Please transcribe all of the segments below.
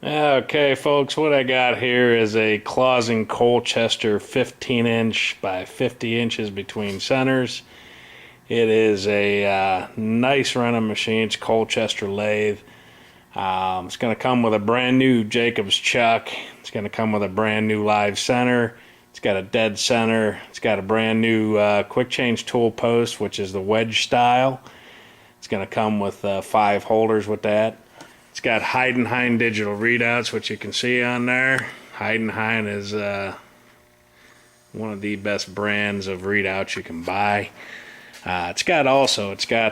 Okay, folks, what I got here is a Clausen Colchester 15-inch by 50 inches between centers. It is a nice running machine. It's Colchester lathe. It's going to come with a brand new Jacobs chuck. It's going to come with a brand new live center. It's got a dead center. It's got a brand new quick change tool post, which is the wedge style. It's going to come with 5 holders with that. It's got Heidenhain digital readouts, which you can see on there. Heidenhain is one of the best brands of readouts you can buy. It's got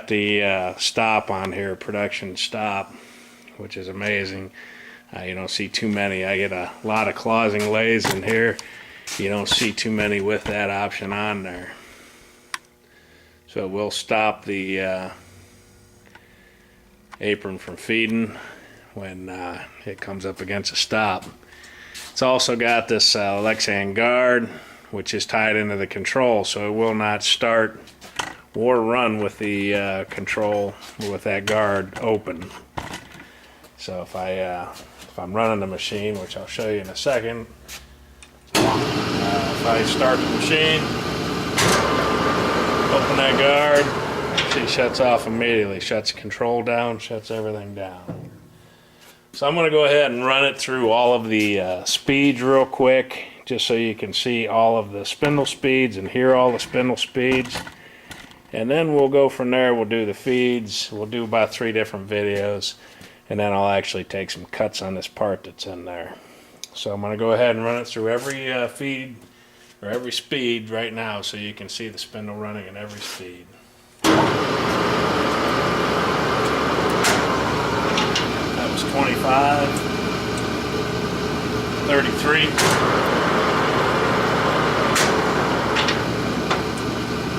the stop on here, production stop, which is amazing. You don't see too many. I get a lot of Clausen lathes in here. You don't see too many with that option on there. So it will stop the apron from feeding when it comes up against a stop. It's also got this Lexan guard, which is tied into the control, so it will not start or run with the control with that guard open. So if I'm running the machine, which I'll show you in a second, if I start the machine, open that guard, she shuts off immediately, shuts control down, shuts everything down. So I'm going to go ahead and run it through all of the speeds real quick, just so you can see all of the spindle speeds and hear all the spindle speeds. And then we'll go from there. We'll do the feeds. We'll do about 3 different videos, and then I'll actually take some cuts on this part that's in there. So I'm going to go ahead and run it through every feed or every speed right now, so you can see the spindle running at every speed. That was 25, 33,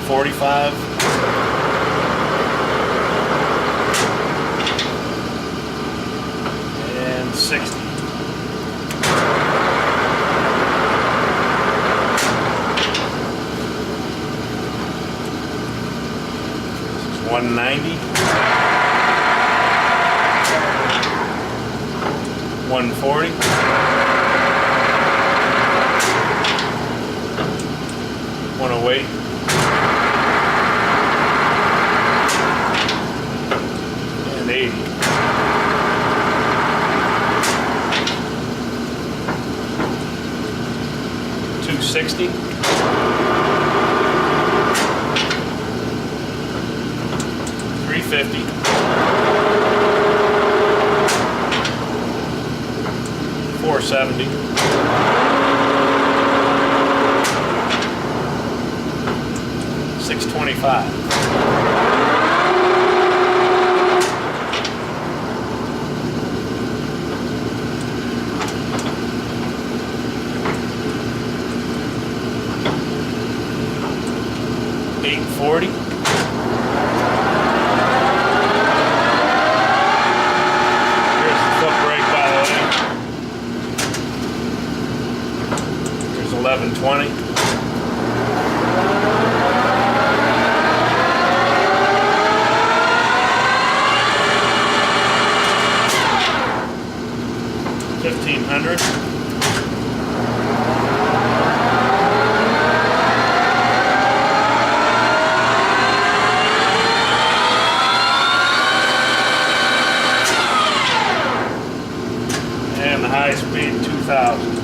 45, and 60. This is 190. 140, 108, and 80. $260, $350. 470, 625, 840, 1120, 1500, 2000.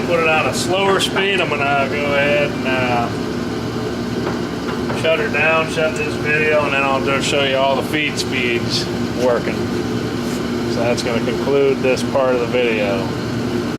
Put it on a slower speed. I'm gonna go ahead and shut her down, shut this video, and then I'll just show you all the feed speeds working. So that's going to conclude this part of the video.